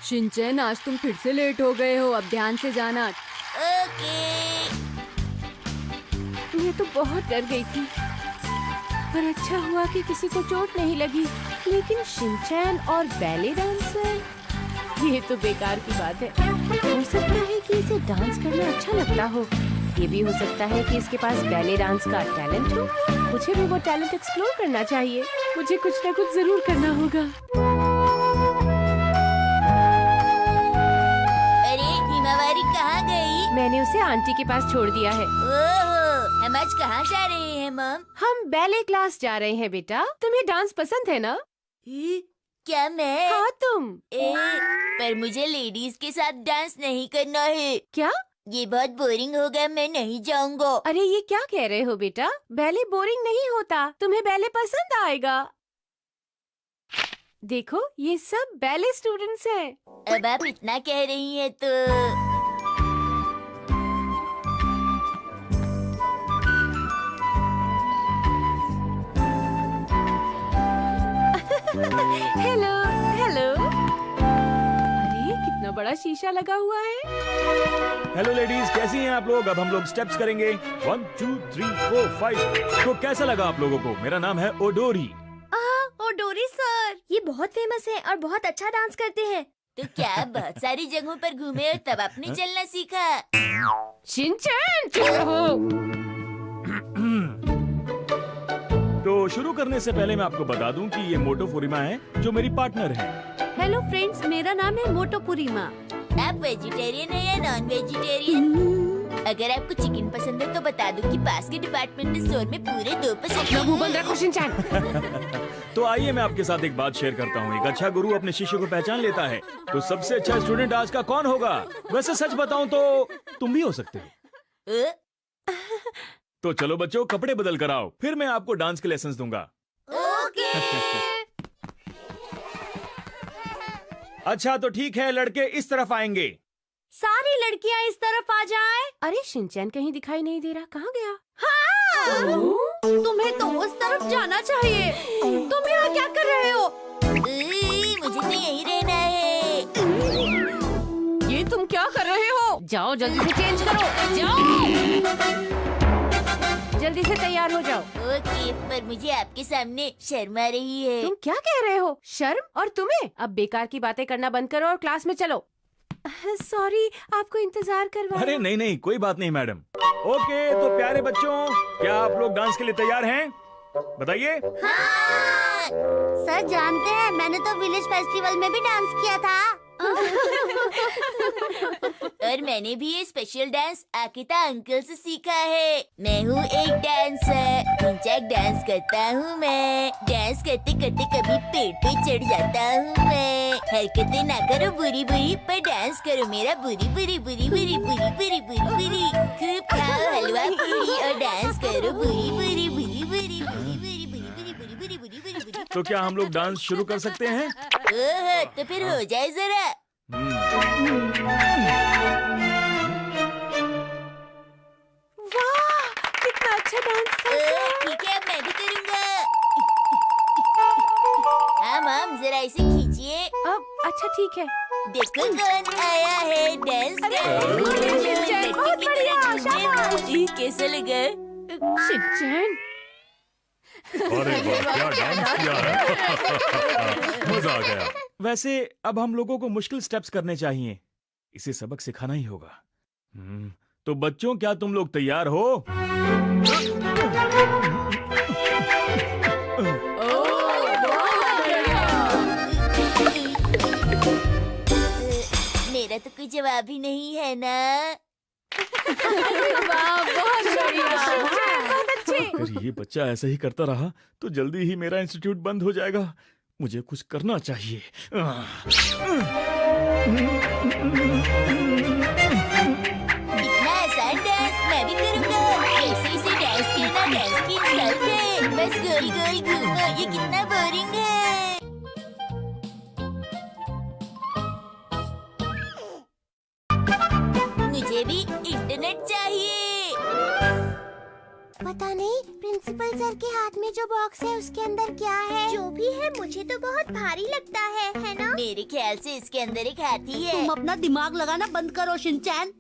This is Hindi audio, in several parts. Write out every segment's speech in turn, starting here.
शिनचैन, आज तुम फिर से लेट हो गए हो, अब ध्यान से जाना। ओके। मैं तो बहुत डर गई थी, पर अच्छा हुआ कि किसी को चोट नहीं लगी। लेकिन शिनचैन और बैले डांसर, ये तो बेकार की बात है। हो सकता है कि इसे डांस करना अच्छा लगता हो, ये भी हो सकता है कि इसके पास बैले डांस का टैलेंट हो। मुझे भी वो टैलेंट एक्सप्लोर करना चाहिए। मुझे कुछ ना कुछ जरूर करना होगा। अरे हिमावारी कहाँ गई? मैंने उसे आंटी के पास छोड़ दिया है। ओहो, हम आज कहाँ जा रहे हैं मम? हम बैले क्लास जा रहे हैं बेटा। तुम्हें डांस पसंद है ना? क्या मैं? हाँ तुम। पर मुझे लेडीज के साथ डांस नहीं करना है। क्या? ये बहुत बोरिंग होगा, मैं नहीं जाऊंगा। अरे ये क्या कह रहे हो बेटा? बैले बोरिंग नहीं होता, तुम्हें बैले पसंद आएगा। देखो ये सब बैले स्टूडेंट्स हैं। अब आप इतना कह रही हैं तो हेलो हेलो। अरे कितना बड़ा शीशा लगा हुआ है। हेलो लेडीज, कैसी हैं आप लोग? अब हम लोग स्टेप्स करेंगे 1 2 3 4 5। तो कैसा लगा आप लोगों को? मेरा नाम है ओडोरी। ओडोरी सर, ये बहुत फेमस है और बहुत अच्छा डांस करते हैं। तो क्या आप बहुत सारी जगहों पर घूमे और तब आपने चलना सीखा? शिनचैन चुप रहो। तो शुरू करने से पहले मैं आपको बता दूं कि ये मोटो फुरिमा है, जो मेरी पार्टनर है। हेलो फ्रेंड्स, मेरा नाम है मोटो पुरीमा। आप वेजिटेरियन है या नॉन वेजिटेरियन? अगर आपको चिकन पसंद है तो बता दूं कि पास के डिपार्टमेंटल स्टोर में पूरे 2% मुंह बंद रखो शिनचैन। तो आइए मैं आपके साथ एक बात शेयर करता हूँ। एक अच्छा गुरु अपने शिष्य को पहचान लेता है। तो सबसे अच्छा स्टूडेंट आज का कौन होगा? वैसे सच बताऊं तो तुम भी हो सकते हो। तो चलो बच्चों, कपड़े बदल कर आओ, फिर मैं आपको डांस के लेसन्स दूंगा। ओके। अच्छा तो ठीक है, लड़के इस तरफ आएंगे। सारी लड़कियां इस तरफ आ जाएं। अरे शिनचैन कहीं दिखाई नहीं दे रहा, कहाँ गया? हाँ, तुम्हें तो उस तरफ जाना चाहिए। तुम यहाँ क्या कर रहे हो? मुझे तो यहीं रहना है। ये तुम क्या कर रहे हो? जाओ जल्दी से चेंज करो, जाओ जल्दी से तैयार हो जाओ। ओके, पर मुझे आपके सामने शर्म आ रही है। तुम क्या कह रहे हो? शर्म? और तुम्हें? अब बेकार की बातें करना बंद करो और क्लास में चलो। सॉरी, आपको इंतजार करवाया। अरे नहीं नहीं, कोई बात नहीं मैडम। ओके तो प्यारे बच्चों, क्या आप लोग डांस के लिए तैयार हैं? बताइए। हाँ! सर जानते हैं, मैंने तो विलेज फेस्टिवल में भी डांस किया था। और मैंने भी ये स्पेशल डांस आकिता अंकल से सीखा है। मैं हूँ एक डांसर, हिंचैक डांस करता हूँ मैं। डांस करते करते कभी पेड़ पे चढ़ जाता हूँ मैं। हरकतें ना करो बुरी बुरी, पर डांस करो मेरा बुरी बुरी बुरी बुरी बुरी बुरी बुरी बुरी। खूब खाओ हलवा पूरी और डांस करो बुरी बुरी बुरी बुरी बुरी बुरी बुरी बुरी बुरी बुरी बुरी बुरी बुरी। तो क्या हम लोग डांस शुरू कर सकते हैं? ओह, तो फिर हो जाए जरा। वाह, कितना अच्छा डांस था। ठीक है, अब मैं भी करूँगा। हाँ मम, जरा इसे खींचिए। अब अच्छा ठीक है। देखो कौन आया है डांस शिनचैन, बहुत बढ़िया, शाबाश। कैसा लगा? शिनचैन, अरे वाह, क्या डांस किया है। मजा आ गया। वैसे अब हम लोगों को मुश्किल स्टेप्स करने चाहिए, इसे सबक सिखाना ही होगा। तो बच्चों, क्या तुम लोग तैयार हो? मेरा तो कोई जवाब ही नहीं है ना। वाह, बहुत बढ़िया, बहुत अच्छे। अगर ये बच्चा ऐसा ही करता रहा तो जल्दी ही मेरा इंस्टीट्यूट बंद हो जाएगा। मुझे कुछ करना चाहिए। इतना आसान डांस मैं भी करूँगा। कैसे इसे डांस करना, डांस की इंसल्ट है। बस गोल गोल घूमो, ये कितना बोरिंग है। मुझे भी इंटरनेट चाहिए। पता नहीं प्रिंसिपल सर के हाथ में जो बॉक्स है उसके अंदर क्या है। जो भी है, मुझे तो बहुत भारी लगता है ना? मेरे ख्याल से इसके अंदर एक हाथी है। तुम अपना दिमाग लगाना बंद करो शिनचैन।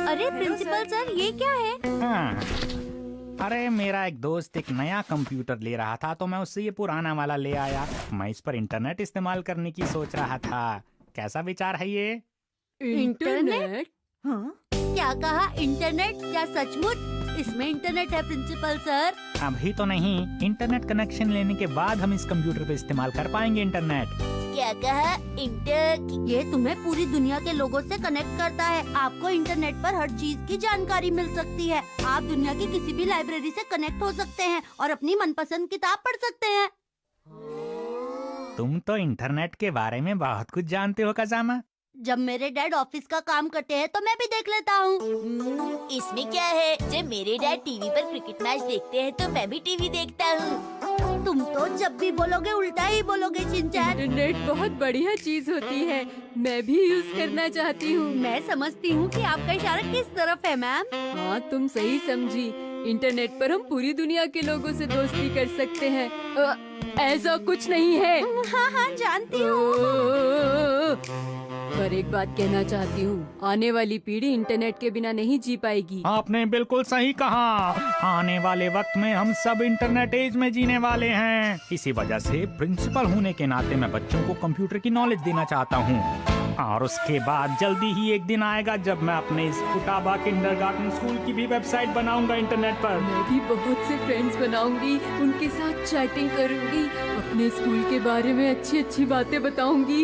अरे प्रिंसिपल सर, ये क्या है? हाँ। अरे मेरा एक दोस्त एक नया कंप्यूटर ले रहा था तो मैं उससे ये पुराना वाला ले आया। मैं इस पर इंटरनेट इस्तेमाल करने की सोच रहा था। कैसा विचार है ये? इंटरनेट? हाँ? क्या कहा, इंटरनेट? क्या सचमुच इसमें इंटरनेट है प्रिंसिपल सर? अभी तो नहीं, इंटरनेट कनेक्शन लेने के बाद हम इस कंप्यूटर पे इस्तेमाल कर पाएंगे इंटरनेट। क्या कहा? ये तुम्हें पूरी दुनिया के लोगों से कनेक्ट करता है। आपको इंटरनेट पर हर चीज की जानकारी मिल सकती है। आप दुनिया की किसी भी लाइब्रेरी से कनेक्ट हो सकते हैं और अपनी मनपसंद किताब पढ़ सकते हैं। तुम तो इंटरनेट के बारे में बहुत कुछ जानते हो कजामा। जब मेरे डैड ऑफिस का काम करते हैं तो मैं भी देख लेता हूँ। इसमें क्या है? जब मेरे डैड टीवी पर क्रिकेट मैच देखते हैं तो मैं भी टीवी देखता हूँ। तुम तो जब भी बोलोगे उल्टा ही बोलोगे शिनचैन। इंटरनेट बहुत बढ़िया चीज होती है, मैं भी यूज करना चाहती हूँ। मैं समझती हूँ कि आपका इशारा किस तरफ है मैम। हाँ, तुम सही समझी। इंटरनेट पर हम पूरी दुनिया के लोगों से दोस्ती कर सकते हैं। ऐसा कुछ नहीं है। हाँ हाँ जानती हूँ। पर एक बात कहना चाहती हूँ, आने वाली पीढ़ी इंटरनेट के बिना नहीं जी पाएगी। आपने बिल्कुल सही कहा। आने वाले वक्त में हम सब इंटरनेट एज में जीने वाले हैं। इसी वजह से प्रिंसिपल होने के नाते मैं बच्चों को कंप्यूटर की नॉलेज देना चाहता हूँ। और उसके बाद जल्दी ही एक दिन आएगा जब मैं अपने इस फुटाबा किंडरगार्टन स्कूल की भी वेबसाइट बनाऊंगा इंटरनेट पर। मैं भी बहुत से फ्रेंड्स बनाऊंगी, उनके साथ चैटिंग करूंगी, अपने स्कूल के बारे में अच्छी अच्छी बातें बताऊंगी।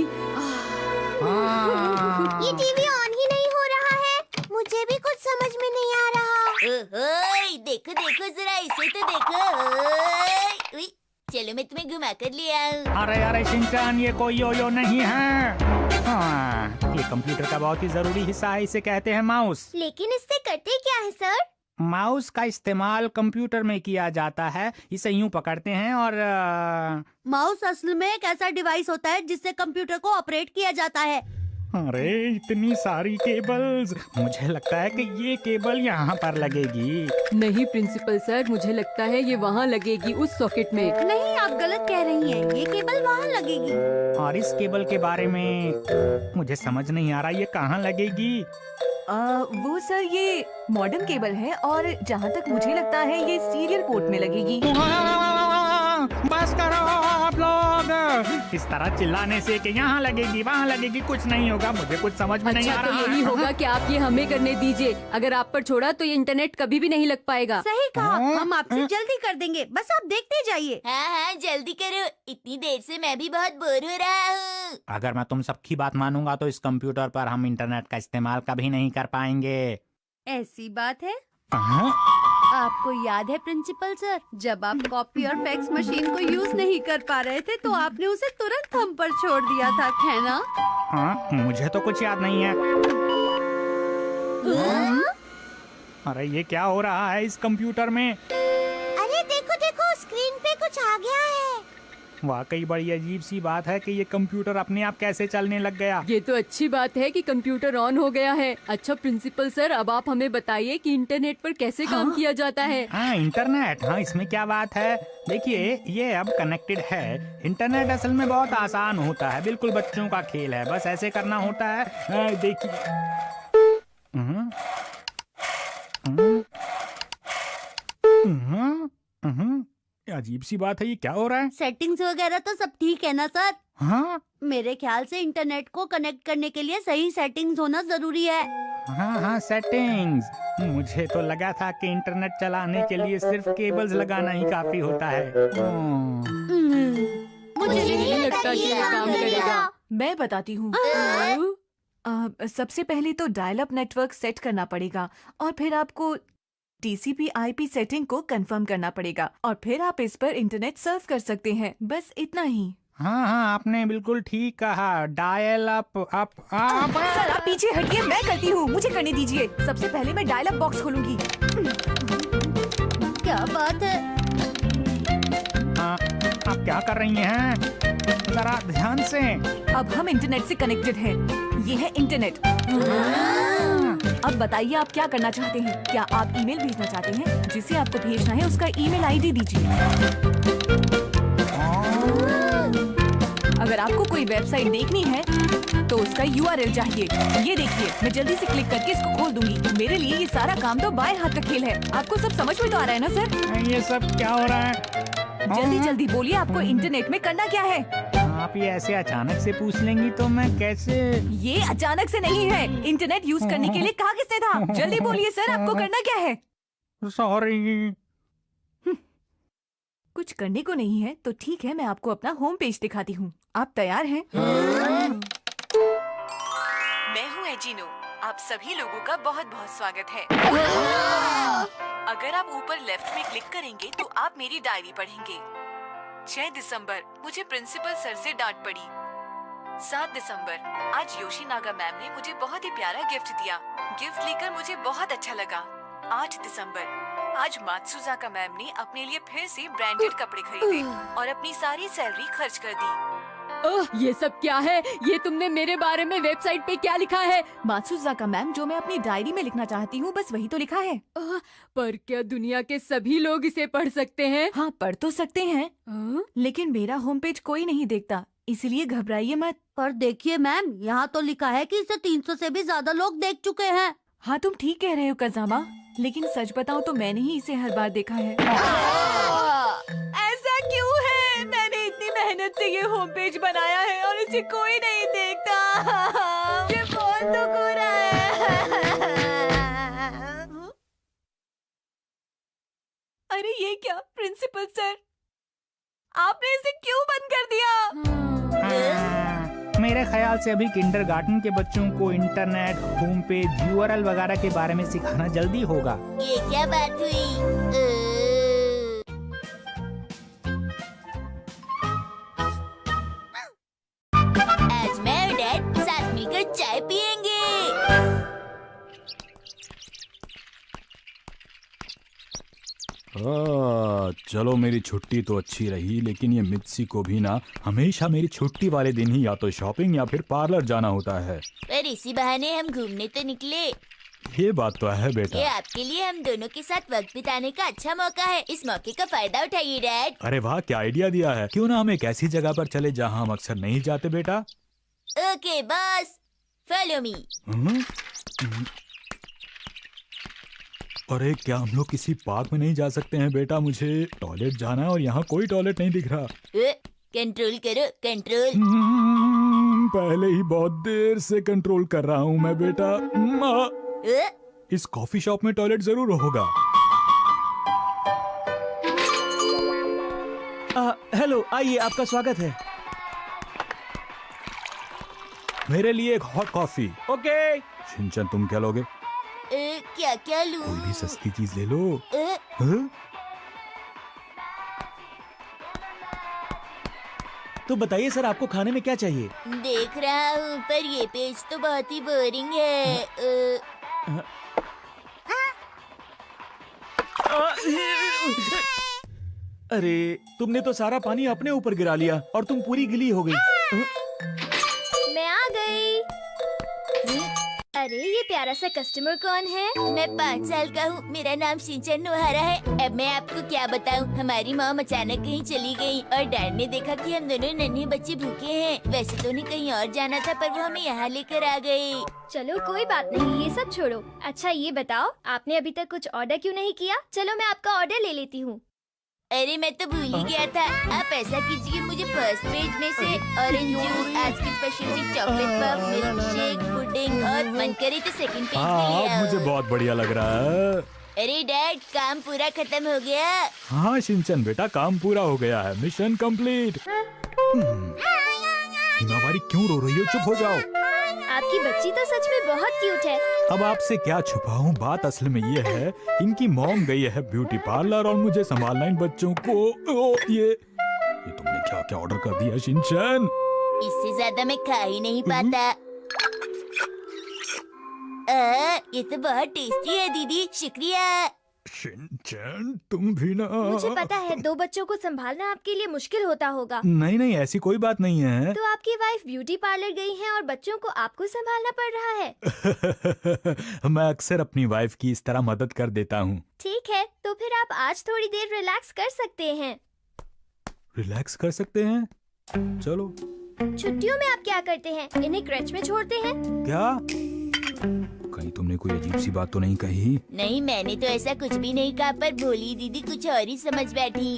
ये टीवी ऑन ही नहीं हो रहा है, मुझे भी कुछ समझ में नहीं आ रहा। ओए, देखो देखो जरा इसे तो देखो। उई, चलो मैं तुम्हें घुमा कर ले आऊं। अरे अरे शिनचैन, ये कोई यो नहीं है। हाँ, ये कंप्यूटर का बहुत ही जरूरी हिस्सा है, इसे कहते हैं माउस। लेकिन इससे करते क्या है सर? माउस का इस्तेमाल कंप्यूटर में किया जाता है। इसे यूं पकड़ते हैं और माउस असल में एक ऐसा डिवाइस होता है जिससे कंप्यूटर को ऑपरेट किया जाता है। अरे इतनी सारी केबल्स, मुझे लगता है कि ये केबल यहाँ पर लगेगी। नहीं प्रिंसिपल सर, मुझे लगता है ये वहाँ लगेगी, उस सॉकेट में। नहीं, आप गलत कह रही हैं, ये केबल वहाँ लगेगी। और इस केबल के बारे में मुझे समझ नहीं आ रहा, ये कहाँ लगेगी? वो सर ये मॉडेम केबल है और जहाँ तक मुझे लगता है ये सीरियल पोर्ट में लगेगी। बस करो आप लोग, इस तरह चिल्लाने से कि यहाँ लगेगी वहाँ लगेगी कुछ नहीं होगा। मुझे कुछ समझ में नहीं आ अच्छा, रहा। तो यही होगा कि आप ये हमें करने दीजिए। अगर आप पर छोड़ा तो ये इंटरनेट कभी भी नहीं लग पाएगा। सही कहा, हम आपसे जल्दी कर देंगे, बस आप देखते जाइए। हाँ हाँ जल्दी करो, इतनी देर से मैं भी बहुत बोर हो रहा हूँ। अगर मैं तुम सबकी बात मानूंगा तो इस कंप्यूटर पर हम इंटरनेट का इस्तेमाल कभी नहीं कर पाएंगे। ऐसी बात है? हाँ? आपको याद है प्रिंसिपल सर, जब आप कॉपी और फैक्स मशीन को यूज नहीं कर पा रहे थे तो आपने उसे तुरंत हम पर छोड़ दिया था, है ना? हाँ, मुझे तो कुछ याद नहीं है। अरे ये क्या हो रहा है इस कंप्यूटर में? अरे देखो देखो, स्क्रीन पे कुछ आ गया है। वाकई बड़ी अजीब सी बात है कि ये कंप्यूटर अपने आप कैसे चलने लग गया। ये तो अच्छी बात है कि कंप्यूटर ऑन हो गया है। अच्छा प्रिंसिपल सर, अब आप हमें बताइए कि इंटरनेट पर कैसे काम किया जाता है। हाँ इंटरनेट, हाँ इसमें क्या बात है। देखिए ये अब कनेक्टेड है। इंटरनेट असल में बहुत आसान होता है, बिल्कुल बच्चों का खेल है, बस ऐसे करना होता है। देखिए अजीब सी बात है, ये क्या हो रहा है? सेटिंग्स वगैरह तो सब ठीक है ना सर? हाँ मेरे ख्याल से इंटरनेट को कनेक्ट करने के लिए सही सेटिंग्स होना जरूरी है। हाँ हाँ सेटिंग्स। मुझे तो लगा था कि इंटरनेट चलाने के लिए सिर्फ केबल्स लगाना ही काफी होता है। मुझे नहीं लगता कि ये काम करेगा। मैं बताती हूँ। सबसे पहले तो डायल अप नेटवर्क सेट करना पड़ेगा और फिर आपको TCP/IP सेटिंग को कंफर्म करना पड़ेगा और फिर आप इस पर इंटरनेट सर्फ कर सकते हैं। बस इतना ही। हाँ हाँ आपने बिल्कुल ठीक कहा। डायल अप सर आप पीछे हटिए, मैं करती हूँ, मुझे करने दीजिए। सबसे पहले मैं डायल अप बॉक्स खोलूंगी। क्या बात है? आप क्या कर रही हैं? जरा ध्यान से। अब हम इंटरनेट से कनेक्टेड हैं। ये है इंटरनेट। अब बताइए आप क्या करना चाहते हैं? क्या आप ईमेल भेजना चाहते हैं? जिसे आपको भेजना है उसका ईमेल ID दीजिए। अगर आपको कोई वेबसाइट देखनी है तो उसका URL चाहिए। ये देखिए, मैं जल्दी से क्लिक करके इसको खोल दूंगी। मेरे लिए ये सारा काम तो बाएं हाथ का खेल है। आपको सब समझ में तो आ रहा है ना सर? ये सब क्या हो रहा है? जल्दी जल्दी बोलिए, आपको इंटरनेट में करना क्या है? आप ये ऐसे अचानक से पूछ लेंगी तो मैं कैसे? ये अचानक से नहीं है। इंटरनेट यूज करने के लिए कहा किसने था? जल्दी बोलिए सर, आपको करना क्या है? सॉरी। कुछ करने को नहीं है तो ठीक है, मैं आपको अपना होम पेज दिखाती हूँ। आप तैयार हैं? मैं हूँ एजिनो। आप सभी लोगों का बहुत बहुत स्वागत है। अगर आप ऊपर लेफ्ट में क्लिक करेंगे तो आप मेरी डायरी पढ़ेंगे। 6 दिसंबर मुझे प्रिंसिपल सर से डांट पड़ी। 7 दिसंबर आज योशीनागा मैम ने मुझे बहुत ही प्यारा गिफ्ट दिया। गिफ्ट लेकर मुझे बहुत अच्छा लगा। 8 दिसंबर आज मात्सुजाका मैम ने अपने लिए फिर से ब्रांडेड कपड़े खरीदे और अपनी सारी सैलरी खर्च कर दी। ओह, ये सब क्या है? ये तुमने मेरे बारे में वेबसाइट पे क्या लिखा है? मात्सुजाका मैम, जो मैं अपनी डायरी में लिखना चाहती हूँ बस वही तो लिखा है। पर क्या दुनिया के सभी लोग इसे पढ़ सकते हैं? हाँ, पढ़ तो सकते हैं, लेकिन मेरा होम पेज कोई नहीं देखता, इसलिए घबराइए मत। पर देखिए मैम, यहाँ तो लिखा है कि इसे 300 से भी ज्यादा लोग देख चुके हैं। हाँ, तुम ठीक कह रहे हो कज़ामा, लेकिन सच बताऊं तो मैंने ही इसे हर बार देखा है। ऐसा क्यों है? मैंने इतनी मेहनत से ये होम पेज बनाया है और इसे कोई नहीं देखता। मुझे बहुत दुख हो रहा है। अरे ये क्या प्रिंसिपल सर, आपने इसे क्यों बंद कर दिया? मेरे ख्याल से अभी किंडरगार्टन के बच्चों को इंटरनेट, होम पेज, URL वगैरह के बारे में सिखाना जल्दी होगा। ये क्या बात हुई? आज मैं और डैड साथ मिलकर चाय पियेंगे। चलो, मेरी छुट्टी तो अच्छी रही, लेकिन ये मित्सी को भी ना हमेशा मेरी छुट्टी वाले दिन ही या तो शॉपिंग या फिर पार्लर जाना होता है। पर इसी बहाने हम घूमने तो निकले। ये बात तो है ये बेटा। आपके लिए हम दोनों के साथ वक्त बिताने का अच्छा मौका है। इस मौके का फायदा उठाइए डैड। अरे वाह, क्या आइडिया दिया है। क्यों ना हम एक ऐसी जगह पर चले जहाँ हम अक्सर नहीं जाते बेटा। Okay boss, follow me. अरे क्या हम लोग किसी पार्क में नहीं जा सकते हैं बेटा? मुझे टॉयलेट जाना है और यहाँ कोई टॉयलेट नहीं दिख रहा। कंट्रोल करो, कंट्रोल। पहले ही बहुत देर से कंट्रोल कर रहा हूँ मैं बेटा। इस कॉफी शॉप में टॉयलेट जरूर होगा। हेलो, आइए, आपका स्वागत है। मेरे लिए एक हॉट कॉफी। ओके। शिनचैन, तुम क्या लोगे? क्या क्या लूं? कोई भी सस्ती चीज ले लो। हाँ? तो बताइए सर, आपको खाने में क्या चाहिए? देख रहा हूँ, पर ये पेज तो बहुत ही बोरिंग है। अरे, तुमने तो सारा पानी अपने ऊपर गिरा लिया और तुम पूरी गिली हो गई। मैं आ गई। अरे ये प्यारा सा कस्टमर कौन है? मैं 5 साल का हूँ। मेरा नाम शिनचैन नोहारा है। अब मैं आपको क्या बताऊँ, हमारी मॉम अचानक कहीं चली गई और डैड ने देखा कि हम दोनों नन्हे बच्चे भूखे हैं। वैसे तो उन्हें कहीं और जाना था, पर वो हमें यहाँ लेकर आ गए। चलो कोई बात नहीं, ये सब छोड़ो। अच्छा ये बताओ, आपने अभी तक कुछ ऑर्डर क्यों नहीं किया? चलो मैं आपका ऑर्डर ले लेती हूँ। अरे मैं तो भूल ही गया था। आप ऐसा कीजिए, मुझे फर्स्ट पेज में से ऑरेंज जूस, आज की speciality chocolate puff, milk shake, pudding और मन करे तो सेकंड पेज में ले आओ। मुझे बहुत बढ़िया लग रहा है। अरे डैड, काम पूरा खत्म हो गया। हाँ शिनचैन बेटा, काम पूरा हो गया है। Mission complete. हिमावारी क्यों रो रही हो? चुप हो जाओ। आपकी बच्ची तो सच में बहुत क्यूट है। अब आपसे क्या छुपाऊं, बात असल में ये है, इनकी मॉम गई है ब्यूटी पार्लर और मुझे संभालना इन बच्चों को। ये तुमने क्या क्या ऑर्डर कर दिया शिनचैन? इससे ज्यादा मैं खा ही नहीं पाता। ये तो बहुत टेस्टी है दीदी, शुक्रिया। शिनचैन, तुम भी ना। मुझे पता है 2 बच्चों को संभालना आपके लिए मुश्किल होता होगा। नहीं नहीं, ऐसी कोई बात नहीं है। तो आपकी वाइफ ब्यूटी पार्लर गई है और बच्चों को आपको संभालना पड़ रहा है। मैं अक्सर अपनी वाइफ की इस तरह मदद कर देता हूँ। ठीक है, तो फिर आप आज थोड़ी देर रिलैक्स कर सकते हैं। रिलैक्स कर सकते हैं? चलो छुट्टियों में आप क्या करते हैं? इन्हें क्रच में छोड़ते हैं? क्या? कहीं तुमने कोई अजीब सी बात तो नहीं कही? नहीं, मैंने तो ऐसा कुछ भी नहीं कहा, पर भोली दीदी कुछ और ही समझ बैठी।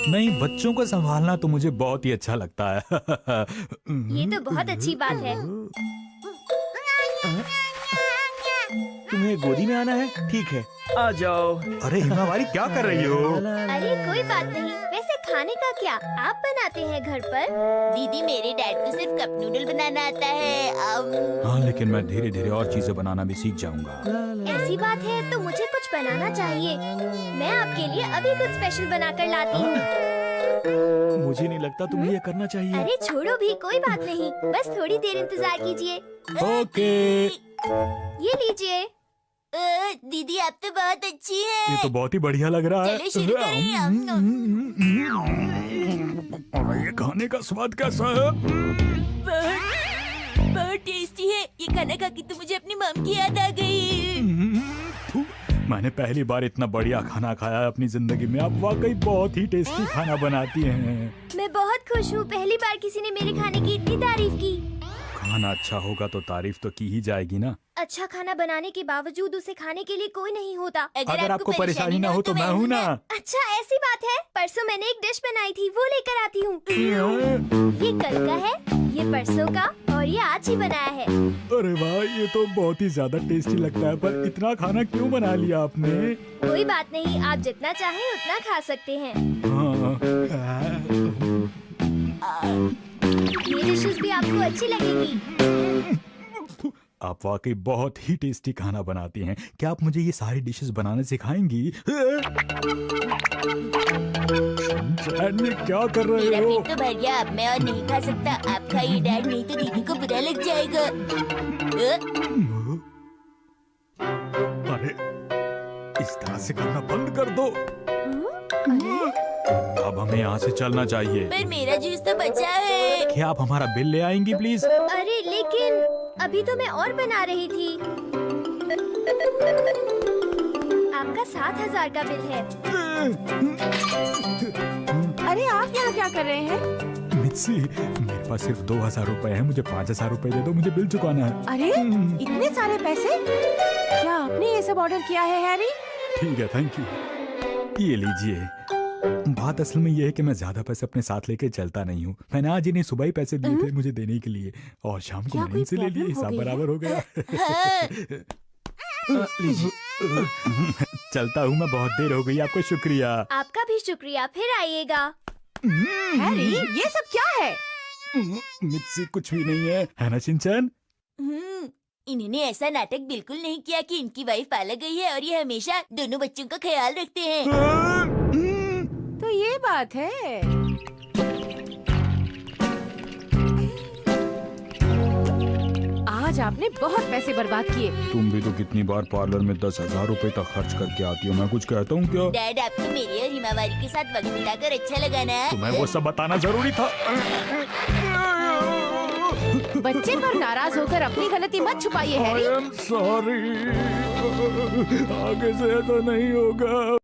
नहीं, बच्चों को संभालना तो मुझे बहुत ही अच्छा लगता है। ये तो बहुत अच्छी बात है। तुम्हें गोदी में आना है? ठीक है, आ जाओ। अरे हिमावारी, क्या कर रही हो? अरे कोई बात नहीं। वैसे खाने का क्या आप बनाते हैं घर पर? दीदी, मेरे डैड को सिर्फ कप नूडल बनाना आता है। हाँ, लेकिन मैं धीरे धीरे और चीजें बनाना भी सीख जाऊंगा। ऐसी बात है तो मुझे कुछ बनाना चाहिए। मैं आपके लिए अभी कुछ स्पेशल बनाकर लाती हूँ। मुझे नहीं लगता तुम्हें ये करना चाहिए। अरे छोड़ो भी, कोई बात नहीं। बस थोड़ी देर इंतजार कीजिए। ओके। ये लीजिए। दीदी, आप तो बहुत अच्छी है। ये तो बहुत ही बढ़िया लग रहा है। चलो शुरू करें। अरे ये खाने का स्वाद कैसा है? बहुत टेस्टी है। ये खाना खा के तो मुझे अपनी मम की याद आ गई। मैंने पहली बार इतना बढ़िया खाना खाया है अपनी जिंदगी में। आप वाकई बहुत ही टेस्टी खाना बनाती हैं। मैं बहुत खुश हूँ, पहली बार किसी ने मेरे खाने की इतनी तारीफ की। खाना अच्छा होगा तो तारीफ तो की ही जाएगी ना। अच्छा खाना बनाने के बावजूद उसे खाने के लिए कोई नहीं होता। अगर आपको परेशानी ना हो तो मैं हूँ ना। अच्छा ऐसी बात है। परसों मैंने एक डिश बनाई थी, वो लेकर आती हूँ। ये कल का है, ये परसों का, और ये आज ही बनाया है। अरे वाह, ये तो बहुत ही ज्यादा टेस्टी लगता है। पर इतना खाना क्यों बना लिया आपने? कोई बात नहीं, आप जितना चाहें उतना खा सकते हैं। ये डिशेस भी आपको अच्छी लगेगी। आप वाकई बहुत ही टेस्टी खाना बनाती हैं। क्या आप मुझे ये सारी डिशेस बनाना सिखाएंगी? क्या कर रहे मेरा हो? पेट तो भर गया, अब मैं और नहीं खा सकता। आप खाइए डैड, नहीं तो दीदी को बुरा लग जाएगा। अरे इस तरह से करना बंद कर दो। अब हमें यहाँ से चलना चाहिए। पर मेरा जूस तो बचा है। क्या आप हमारा बिल ले आएंगी प्लीज? अरे लेकिन अभी तो मैं और बना रही थी। आपका 7,000 का बिल है। अरे आप यहाँ क्या कर रहे हैं? मित्सी, मेरे पास सिर्फ 2,000 रुपए है। मुझे 5,000 रुपए दे दो, मुझे बिल चुकाना है। अरे इतने सारे पैसे? क्या आपने ये सब ऑर्डर किया है हैरी? ठीक है, थैंक यू। ये लीजिए। बात असल में ये है कि मैं ज्यादा पैसे अपने साथ लेके चलता नहीं हूँ। मैंने आज इन्हें सुबह ही पैसे दिए थे मुझे देने के लिए, और शाम को क्या मैंने इनसे ले लिए। कोई हिसाब प्रॉब्लम बराबर हो गया। लीजिए। चलता हूँ मैं, बहुत देर हो गई। आपको शुक्रिया। आपका भी शुक्रिया, फिर आइएगा। हैरी ये सब क्या है? मुझसे कुछ भी नहीं है ना शिनचैन? इन्होंने ऐसा नाटक बिल्कुल नहीं किया कि इनकी वाइफ पाला गई है और ये हमेशा दोनों बच्चों का ख्याल रखते हैं। तो ये बात है। आज आपने बहुत पैसे बर्बाद किए। तुम भी तो कितनी बार पार्लर में 10,000 रुपए तक खर्च करके आती हो। मैं कुछ कहता हूँ क्या? डैड, आपको मेरी और हिमावारी के साथ वक्त बिताकर अच्छा लगा ना? तुम्हें वो सब बताना जरूरी था। बच्चे पर नाराज होकर अपनी गलती मत छुपाइए हैरी। सॉरी, आगे से ऐसा नहीं होगा।